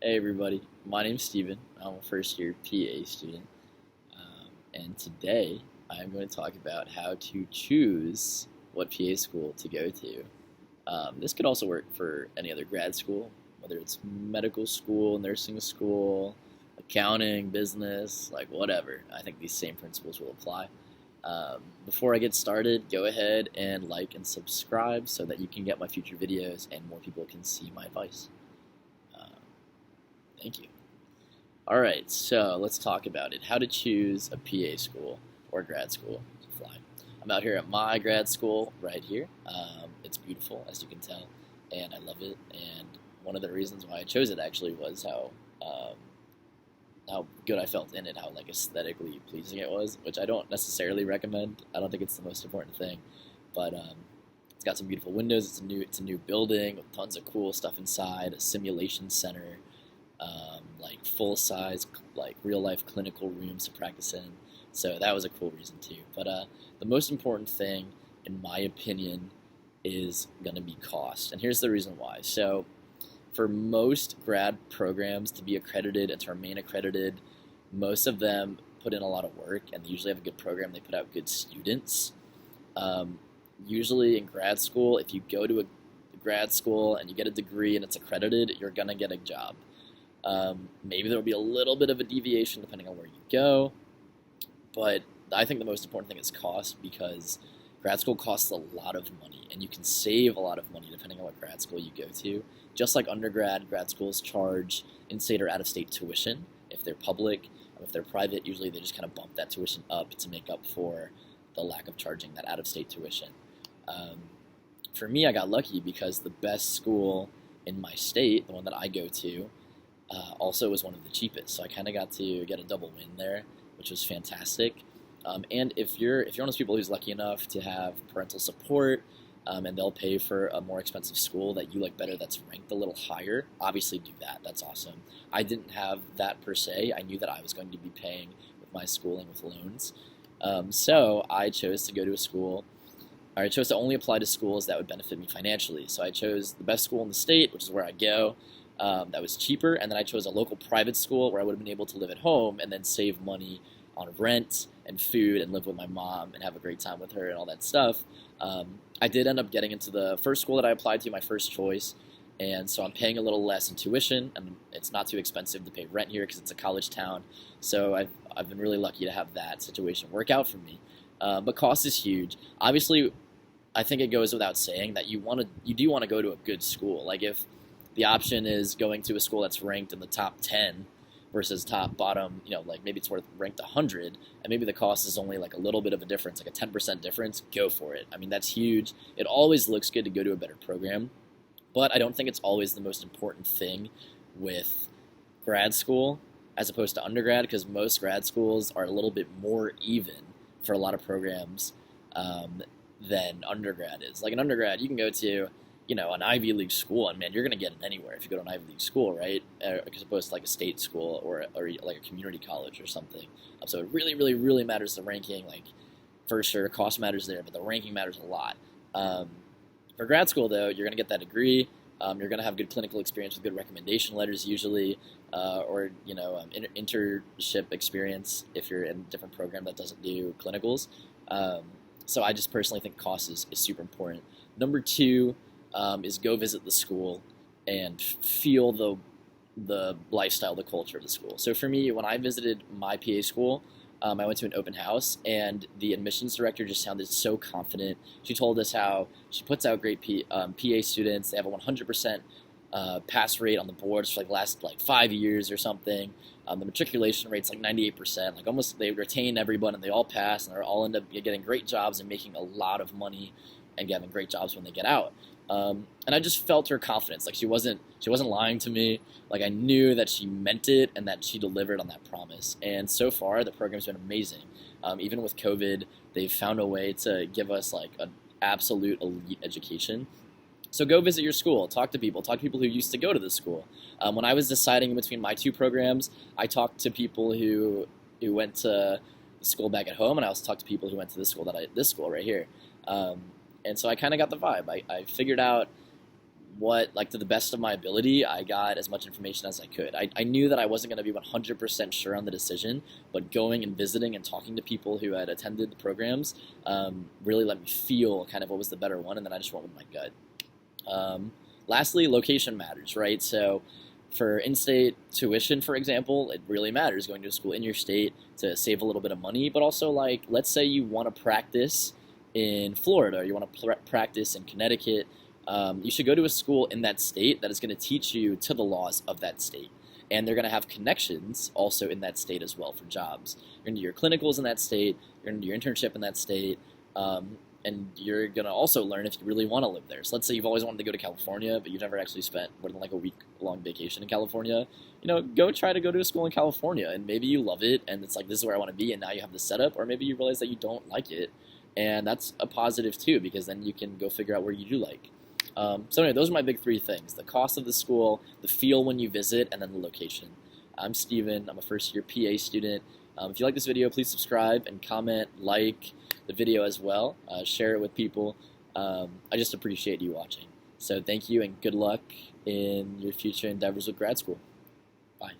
Hey everybody, my name's Steven. I'm a first year PA student, and today I'm going to talk about how to choose what PA school to go to. This could also work for any other grad school, whether it's medical school, nursing school, accounting, business, like whatever. I think these same principles will apply. Before I get started, go ahead and like and subscribe so that you can get my future videos and more people can see my advice. Uh, Thank you. All right, so let's talk about it. How to choose a PA school or grad school to fly. I'm out here at my grad school right here. It's beautiful, as you can tell, and I love it. And one of the reasons why I chose it actually was how good I felt in it, how like aesthetically pleasing it was, which I don't necessarily recommend. I don't think it's the most important thing, but it's got some beautiful windows. It's a new building with tons of cool stuff inside. A simulation center, like full size, like real life clinical rooms to practice in. So that was a cool reason too. But the most important thing, in my opinion, is going to be cost. And here's the reason why. So for most grad programs to be accredited and to remain accredited, most of them put in a lot of work and they usually have a good program. They put out good students. Um, Usually in grad school, if you go to a grad school and you get a degree and it's accredited, you're going to get a job. Maybe there will be a little bit of a deviation depending on where you go, but I think the most important thing is cost because grad school costs a lot of money and you can save a lot of money depending on what grad school you go to. Just like undergrad, grad schools charge in-state or out-of-state tuition if they're public. If they're private, usually they just kind of bump that tuition up to make up for the lack of charging that out-of-state tuition. Um, for me, I got lucky because the best school in my state, the one that I go to, also was one of the cheapest. So I kind of got to get a double win there, which was fantastic. And if you're one of those people who's lucky enough to have parental support, and they'll pay for a more expensive school that you like better, that's ranked a little higher, obviously do that. That's awesome. I didn't have that per se. I knew that I was going to be paying with my schooling with loans. So I chose to go to a school. Or I chose to only apply to schools that would benefit me financially. So I chose the best school in the state, which is where I go. That was cheaper, and then I chose a local private school where I would have been able to live at home and then save money on rent and food and live with my mom and have a great time with her and all that stuff. I did end up getting into the first school that I applied to, my first choice, and so I'm paying a little less in tuition, and it's not too expensive to pay rent here because it's a college town. So I've been really lucky to have that situation work out for me. But cost is huge. Obviously, I think it goes without saying that you do want to go to a good school. Like if the option is going to a school that's ranked in the top 10 versus top bottom, like maybe it's worth ranked 100 and maybe the cost is only like a little bit of a difference, like a 10% difference, go for it. I mean, that's huge. It always looks good to go to a better program, but I don't think it's always the most important thing with grad school as opposed to undergrad because most grad schools are a little bit more even for a lot of programs um, than undergrad is. Like an undergrad, you can go to an Ivy League school, and man, you're going to get it anywhere if you go to an Ivy League school, right? As opposed to like a state school or like a community college or something. So it really, really, really matters the ranking. Like for sure, cost matters there, but the ranking matters a lot. Um, for grad school, though, you're going to get that degree. You're going to have good clinical experience with good recommendation letters usually, or internship experience if you're in a different program that doesn't do clinicals. Um, so I just personally think cost is super important. Number two is go visit the school and feel the lifestyle, the culture of the school. So for me, when I visited my PA school, I went to an open house, and the admissions director just sounded so confident. She told us how she puts out great PA students. They have a 100% pass rate on the boards for like the last like 5 years or something. The matriculation rate's like 98%. Like almost they retain everyone and they all pass and they all end up getting great jobs and making a lot of money and getting great jobs when they get out. And I just felt her confidence. Like she wasn't lying to me. Like I knew that she meant it and that she delivered on that promise. And so far, the program's been amazing. Even with COVID, they've found a way to give us like an absolute elite education. So go visit your school, talk to people who used to go to this school. When I was deciding between my two programs, I talked to people who went to the school back at home, and I also talked to people who went to this school right here. And so I kind of got the vibe. I figured out like to the best of my ability, I got as much information as I could. I knew that I wasn't going to be 100% sure on the decision, but going and visiting and talking to people who had attended the programs really let me feel kind of what was the better one, and then I just went with my gut. Lastly, location matters, right? So for in-state tuition, for example, it really matters going to a school in your state to save a little bit of money, but also, like, let's say you want to practice in Florida or you want to practice in Connecticut. You should go to a school in that state that is going to teach you to the laws of that state. And they're going to have connections also in that state as well for jobs. You're going to do your clinicals in that state, you're going to do your internship in that state, and you're going to also learn if you really want to live there. So let's say you've always wanted to go to California, but you've never actually spent more than like a week-long vacation in California. Go try to go to a school in California, and maybe you love it, and it's like, this is where I want to be, and now you have the setup, or maybe you realize that you don't like it, and that's a positive too, because then you can go figure out where you do like. So anyway, those are my big three things: the cost of the school, the feel when you visit, and then the location. I'm Steven. I'm a first-year PA student. If you like this video, please subscribe and comment, like the video as well. Share it with people. I just appreciate you watching. So thank you, and good luck in your future endeavors with grad school. Bye.